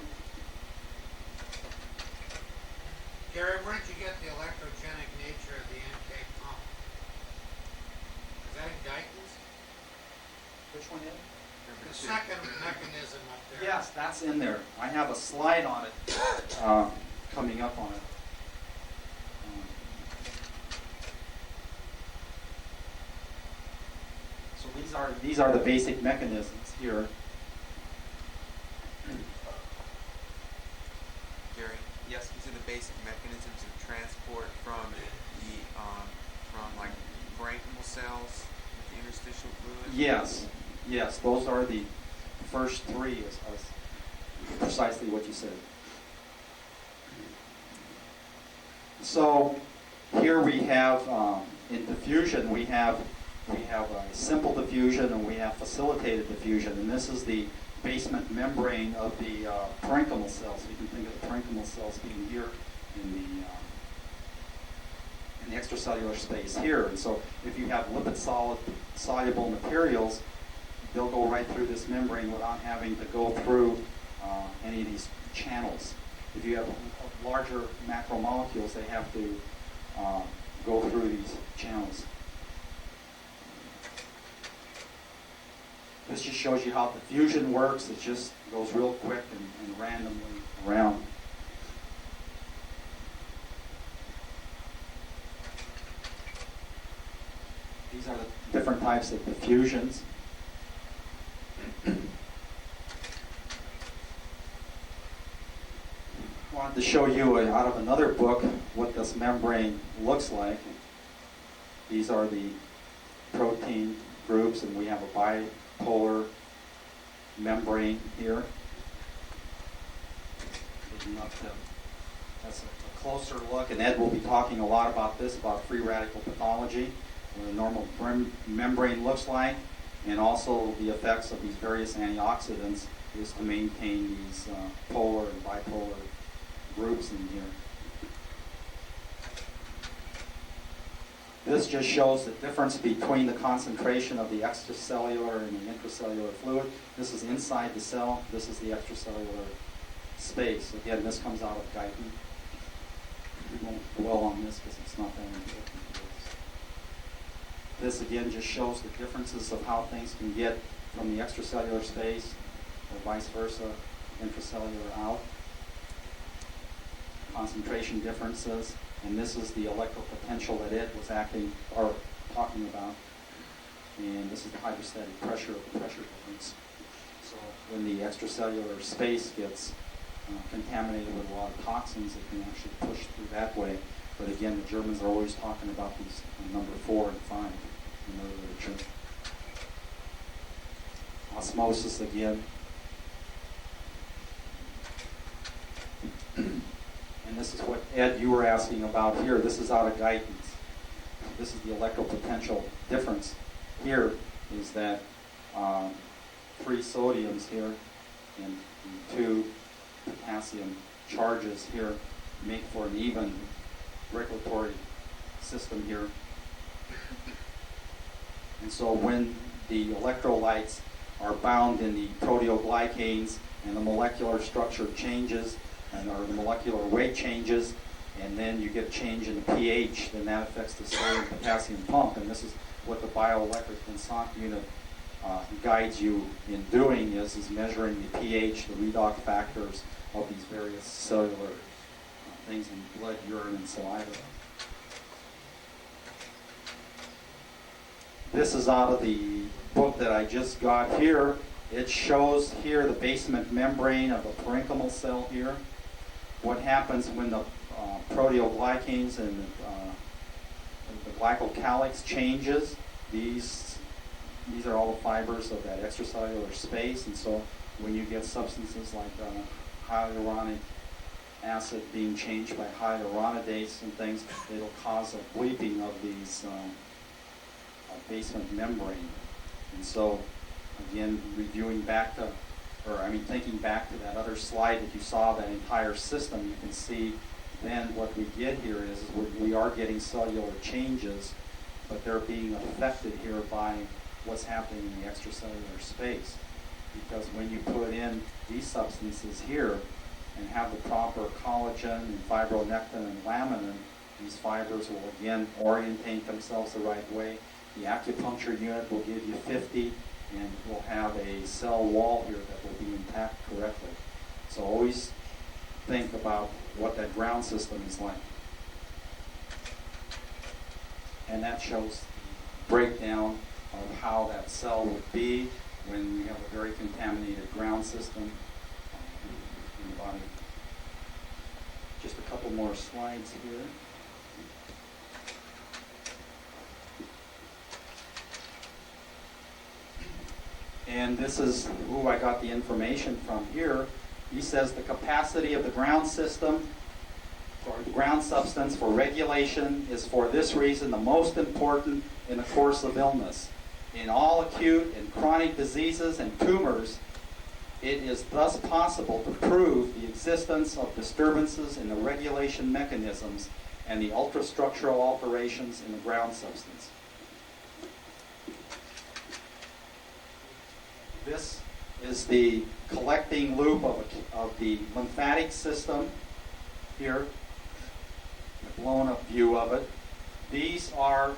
Gary, where did you get the electrogenic nature of the NK pump? Is that in Guyton's? Which one is it? The second mechanism up there. Yes, that's in there. I have a slide on it coming up on it. So these are the basic mechanisms here. Gary, Yes. these are the basic mechanisms of transport from the from like parenchymal cells with the interstitial fluid. Yes, yes, those are the first 3 is precisely what you said. So here we have in diffusion we have a simple diffusion and we have facilitated diffusion, and this is the basement membrane of the parenchymal cells. You can think of the parenchymal cells being here in the extracellular space here. And so if you have lipid soluble materials, they'll go right through this membrane without having to go through any of these channels. If you have larger macromolecules, they have to go through these channels. This just shows you how the fusion works. It just goes real quick and randomly around. These are the different types of diffusions. I wanted to show you out of another book what this membrane looks like. These are the protein groups, and we have a bipolar membrane here. That's a closer look, and Ed will be talking a lot about this, about free radical pathology, what a normal membrane looks like, and also the effects of these various antioxidants is to maintain these polar and bipolar groups in here. This just shows the difference between the concentration of the extracellular and the intracellular fluid. This is inside the cell. This is the extracellular space. Again, this comes out of Guyton. We won't dwell on this because it's not that important. This again just shows the differences of how things can get from the extracellular space or vice versa, intracellular out. Concentration differences. And this is the electropotential that Ed was talking about. And this is the hydrostatic pressure of the pressure difference. So when the extracellular space gets contaminated with a lot of toxins, it can actually push through that way. But again, the Germans are always talking about these number 4 and 5 in their literature. Osmosis again. And this is what, Ed, you were asking about here. This is out of guidance. This is the electropotential difference. Here is that 3 sodiums here and 2 potassium charges here make for an even regulatory system here. And so when the electrolytes are bound in the proteoglycanes and the molecular structure changes, or the molecular weight changes, and then you get a change in the pH, then that affects the sodium-potassium pump. And this is what the bioelectric Vincent unit guides you in doing, is measuring the pH, the redox factors of these various cellular things in blood, urine, and saliva. This is out of the book that I just got here. It shows here the basement membrane of the parenchymal cell here. What happens when the proteoglycans and the glycocalyx changes. These are all the fibers of that extracellular space, and so when you get substances like hyaluronic acid being changed by hyaluronidase and things, it'll cause a bleeping of these basement membrane. And so, again, thinking back to that other slide that you saw, that entire system, you can see then what we get here is we are getting cellular changes, but they're being affected here by what's happening in the extracellular space. Because when you put in these substances here and have the proper collagen and fibronectin and laminin, these fibers will again orientate themselves the right way. The acupuncture unit will give you 50, and we'll have a cell wall here that will be intact correctly. So always think about what that ground system is like. And that shows the breakdown of how that cell would be when we have a very contaminated ground system in the body. Just a couple more slides here. And this is who I got the information from here. He says the capacity of the ground system, or the ground substance for regulation, is for this reason the most important in the course of illness. In all acute and chronic diseases and tumors, it is thus possible to prove the existence of disturbances in the regulation mechanisms and the ultrastructural alterations in the ground substance. This is the collecting loop of the lymphatic system here, a blown up view of it. These are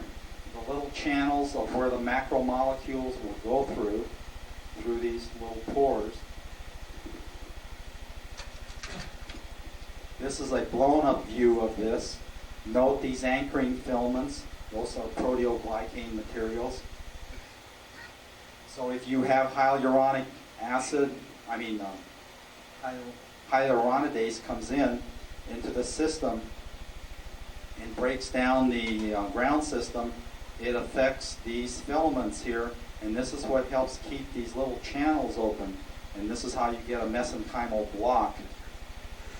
the little channels of where the macromolecules will go through these little pores. This is a blown up view of this. Note these anchoring filaments. Those are proteoglycan materials. So if you have hyaluronic acid, hyaluronidase comes into the system and breaks down the ground system, it affects these filaments here, and this is what helps keep these little channels open. And this is how you get a mesenchymal block,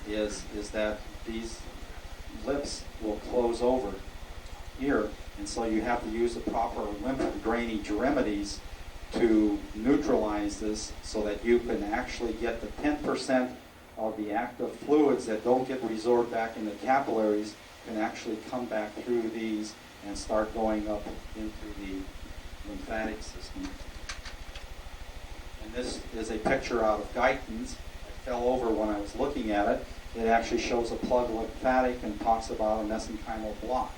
is that these lips will close over here, and so you have to use the proper lymph drainage remedies to neutralize this so that you can actually get the 10% of the active fluids that don't get resorbed back in the capillaries can actually come back through these and start going up into the lymphatic system. And this is a picture out of Guyton's. I fell over when I was looking at it. It actually shows a plug lymphatic and talks about a mesenchymal block.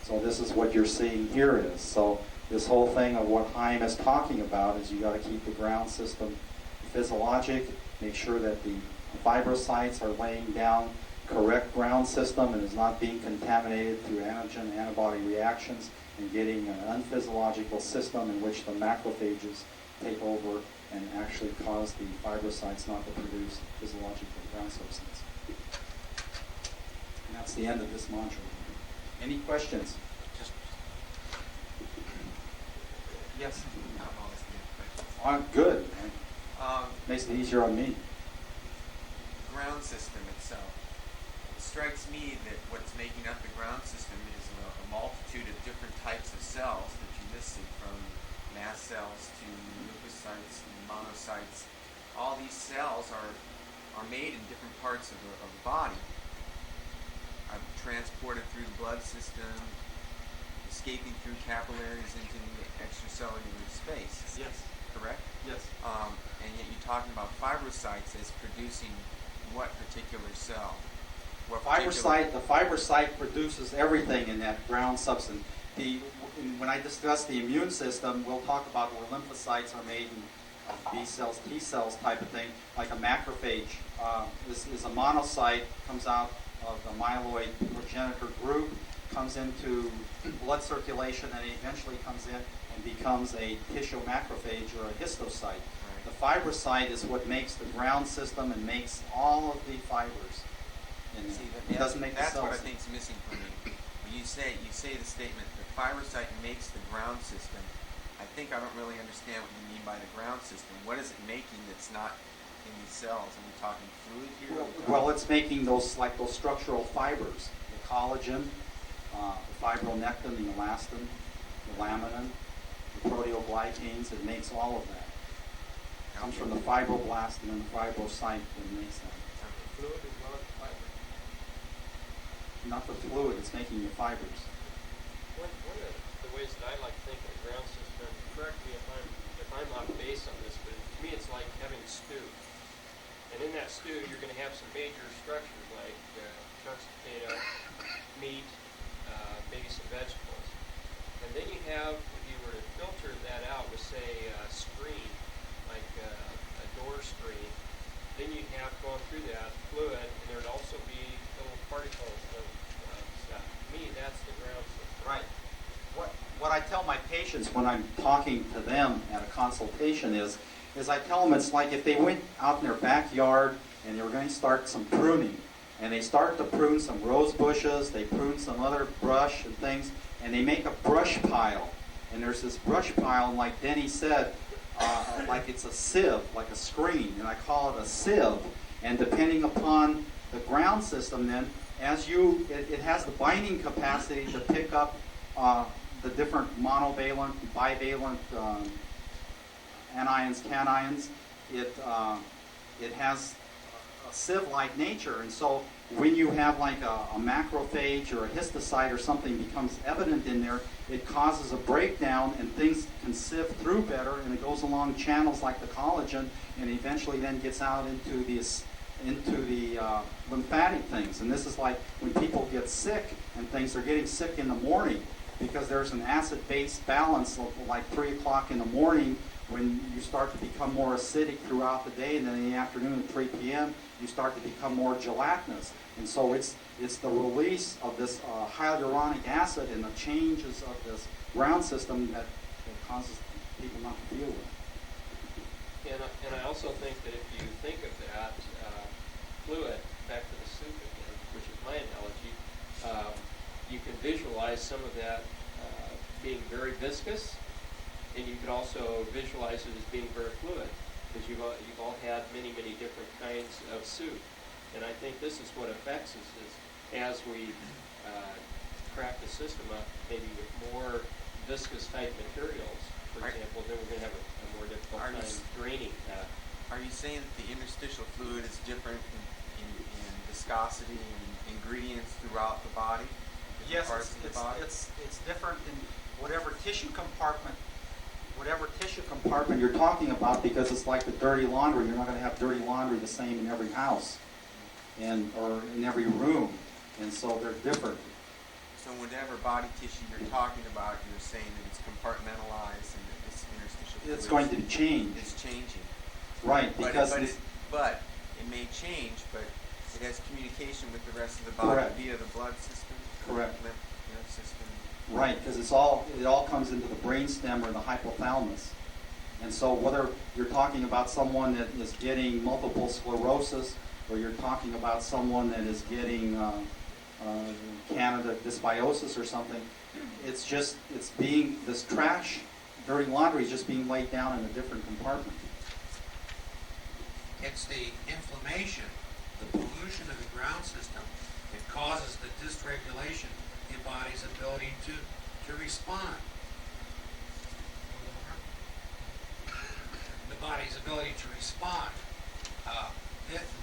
So this is what you're seeing here is. So this whole thing of what Chaim is talking about is you got to keep the ground system physiologic, make sure that the fibrocytes are laying down correct ground system and is not being contaminated through antigen-antibody reactions and getting an unphysiological system in which the macrophages take over and actually cause the fibrocytes not to produce physiological ground substance. And that's the end of this module. Any questions? Yes. I'm always gonna have questions. Good. Um, Makes it easier on me. ground system itself. It strikes me that what's making up the ground system is a multitude of different types of cells that you listed, from mast cells to leukocytes and monocytes. All these cells are made in different parts of the body. Transported through the blood system, escaping through capillaries into the extracellular space. Yes. Correct? Yes. And yet you're talking about fibrocytes as producing what particular cell? The fibrocyte produces everything in that ground substance. When I discuss the immune system, we'll talk about where lymphocytes are made of B cells, T cells type of thing, like a macrophage. This is a monocyte, comes out of the myeloid progenitor group, comes into blood circulation, and eventually comes in and becomes a tissue macrophage or a histocyte. Right. The fibrocyte is what makes the ground system and makes all of the fibers in there. See, It doesn't make the that's cells. what I think is missing from me. When you say the statement, the fibrocyte makes the ground system, I think I don't really understand what you mean by the ground system. What is it making that's not in these cells? Are we talking fluid here? Well, it's making those structural fibers, the collagen, the fibronectin, the elastin, the laminin, the proteoglycans. It makes all of that. It comes from the fibroblast and then the fibrocyte that makes that. Fluid is not fiber. Not the fluid, it's making the fibers. One of the ways that I like to think of the ground system, correct me if I'm off base on this, but to me it's like having stew. And in that stew, you're going to have some major structures like chunks of potato, meat, maybe some vegetables. And then you have, if you were to filter that out with, say, a screen, like a door screen, then you'd have going through that fluid, and there'd also be little particles of stuff. To me, that's the ground system. Right. What I tell my patients when I'm talking to them at a consultation is I tell them it's like if they went out in their backyard and they were going to start some pruning, and they start to prune some rose bushes, they prune some other brush and things, and they make a brush pile. And there's this brush pile, and like Denny said, like it's a sieve, like a screen, and I call it a sieve. And depending upon the ground system, then it has the binding capacity to pick up the different monovalent, bivalent anions, cations. It has a sieve-like nature, and so when you have like a macrophage or a histocyte or something becomes evident in there, it causes a breakdown and things can sieve through better, and it goes along channels like the collagen and eventually then gets out into the lymphatic things. And this is like when people get sick and things, they're getting sick in the morning because there's an acid-base balance of like 3 o'clock in the morning when you start to become more acidic throughout the day, and then in the afternoon at 3 p.m. you start to become more gelatinous. And so it's the release of this hyaluronic acid and the changes of this ground system that causes people not to deal with. And I also think that if you think of that fluid, back to the soup again, which is my analogy, you can visualize some of that being very viscous, and you could also visualize it as being very fluid, because you've all had many different kinds of soup. And I think this is what affects us, is as we crack the system up, maybe with more viscous type materials, for example, then we're going to have a more difficult time draining that. Are you saying that the interstitial fluid is different in viscosity and ingredients throughout the body? Yes, it's different in whatever tissue compartment you're talking about, because it's like the dirty laundry. You're not going to have dirty laundry the same in every house or in every room, and so they're different. So whatever body tissue you're talking about, you're saying that it's compartmentalized and that this interstitial fluid It's going to change. It's changing. Right, because but it may change, but it has communication with the rest of the body via the blood system. Correct. Lymph system. Right, because it all comes into the brainstem or the hypothalamus. And so whether you're talking about someone that is getting multiple sclerosis, or you're talking about someone that is getting Candida dysbiosis or something, this trash, dirty laundry is just being laid down in a different compartment. It's the inflammation, the pollution of the ground system that causes the dysregulation in the body's ability to respond. The body's ability to respond.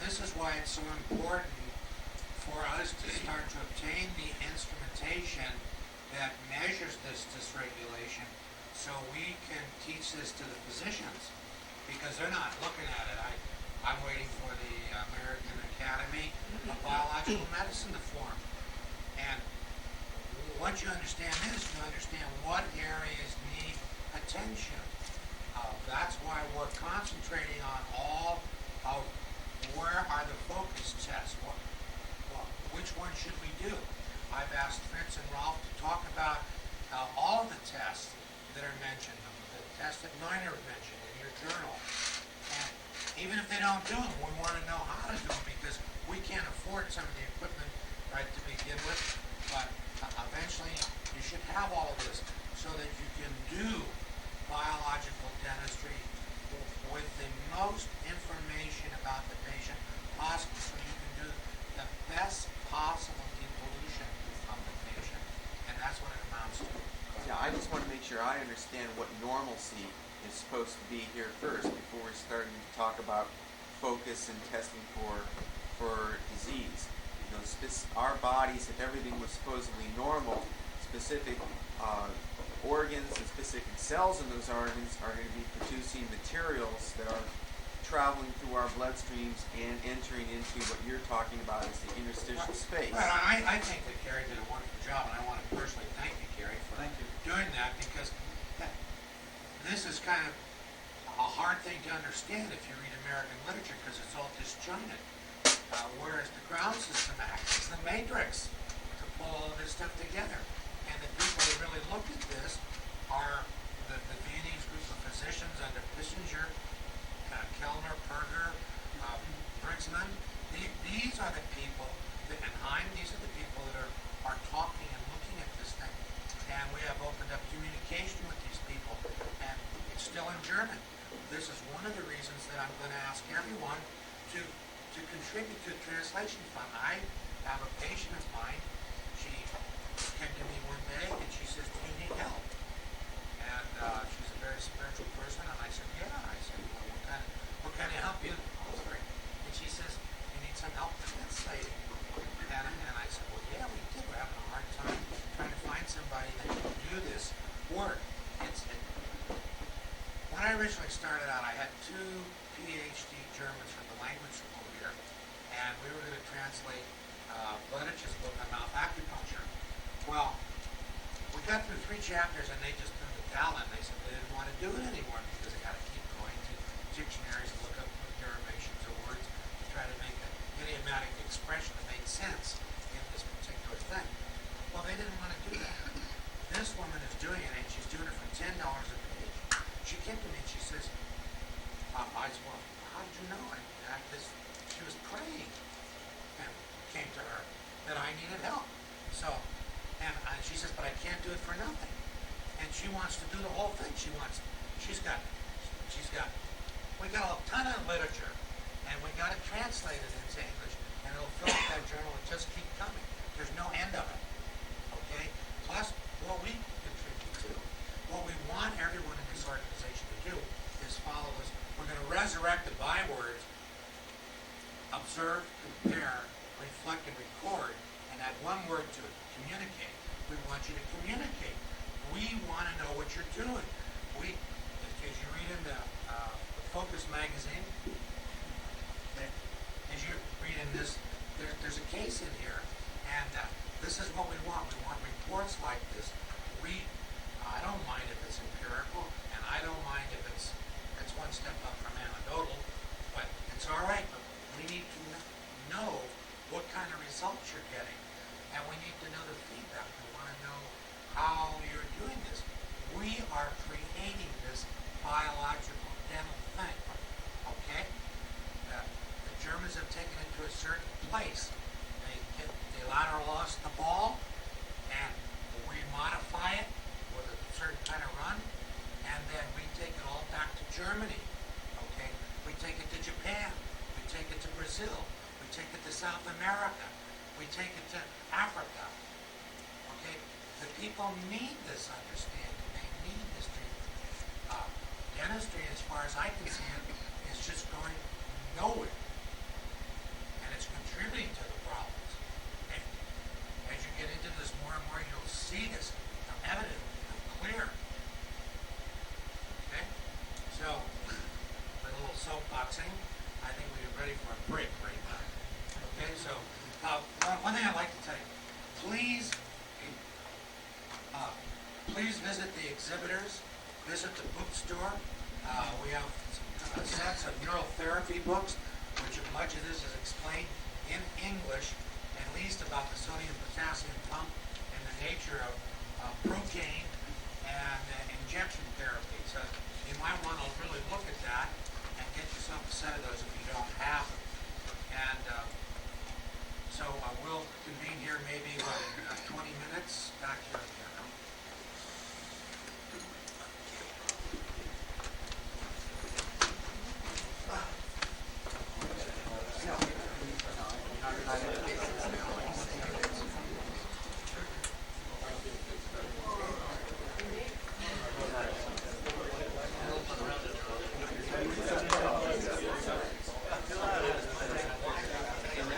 This is why it's so important for us to start to obtain the instrumentation that measures this dysregulation, so we can teach this to the physicians, because they're not looking at it. I'm waiting for the American Academy of Biological Medicine to form. And once you understand this, you understand what areas need attention. That's why we're concentrating on all of where are the focus tests. Which one should we do? I've asked Fritz and Ralf to talk about all of the tests that are mentioned, the tests that Miner mentioned in your journal. And even if they don't do them, we want to know how to do them, because we can't afford some of the equipment right to begin with. But eventually you should have all of this so that you can do biological dentistry with the most information about the patient possible, so you can do the best possible evolution of the patient. And that's what it amounts to. Yeah, I just want to make sure I understand what normalcy is supposed to be here first before we're starting to talk about focus and testing for disease. You know, our bodies, if everything was supposedly normal, specific organs and specific cells in those organs are going to be producing materials that are traveling through our bloodstreams and entering into what you're talking about as the interstitial space. Well, I think that Gary did a wonderful job, and I want to personally thank you, Gary, for doing that, because this is kind of a hard thing to understand if you read American literature, because it's all disjointed. Whereas the ground system acts as the matrix to pull all of this stuff together. And the people who really looked at this are the Viennese group of physicians under Pissinger, Kellner, Perger, Brixman. These are the people, and Heim, these are the people that are talking and looking at this thing. And we have opened up communication with these people, and it's still in German. This is one of the reasons that I'm going to ask everyone to contribute to the translation fund. I have a patient of mine. She came to me one day and she says, "Do you need help?" And she's a very spiritual person, and I said, "Yeah." I said, "Well, what kind of help you offer?" And she says, "You language school here, and we were going to translate Bleditch's book on mouth acupuncture. Well, we got through 3 chapters and they just threw the towel in. They said they didn't want to do it anymore because they got to keep going to dictionaries and look up derivations of words to try to make an idiomatic expression that made sense in this particular thing. Well, they didn't want to do that. This woman is doing it, and she's doing it for $10 a page. She came to me and she says, I said, well, how did you know? She was praying and came to her that I needed help. So, and she says, but I can't do it for nothing. And she wants to do the whole thing. We got a ton of literature, and we got it translated into English, and it'll fill up that journal and just keep coming. There's no end of it. Okay? Plus, what we contribute to, what we want everyone in this organization to do is follow this. We're going to resurrect the bywords, observe, compare, reflect, and record, and add one word to it, communicate. We want you to communicate. We want to know what you're doing. As you read in the Focus magazine, as you read in this, there's a case in here, and this is what we want. We want reports like this. I don't mind if it's empirical, and I don't mind if it's one step up from anecdotal, but it's all right. But we need to know what kind of results you're getting, and we need to know the feedback. We want to know how you're doing this. We are creating this biological dental thing, okay? The Germans have taken it to a certain place. They lateral us the ball, and we modify it with a certain kind of run, and then we take it all back to Germany, okay? We take it to Japan. We take it to Brazil. We take it to South America. We take it to Africa, okay? The people need this understanding. They need this treatment. Dentistry, as far as I can see it, is just going nowhere. And it's contributing to the problems. And as you get into this more and more, you'll see this become evident, become clear. Okay? So, with a little soapboxing, I think we're ready for a break right now. Okay? So, one thing I'd like to tell you, please visit the exhibitors, visit the bookstore. We have some sets of neural therapy books, which much of this is explained in English, at least about the sodium-potassium pump and the nature of procaine and injection therapy. So you might want to really look at that and get yourself a set of those if you don't have them. And so we'll convene here maybe in 20 minutes back here again.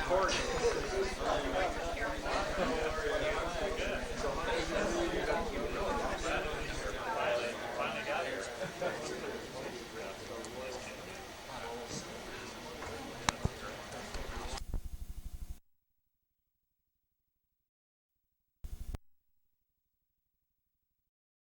Recording.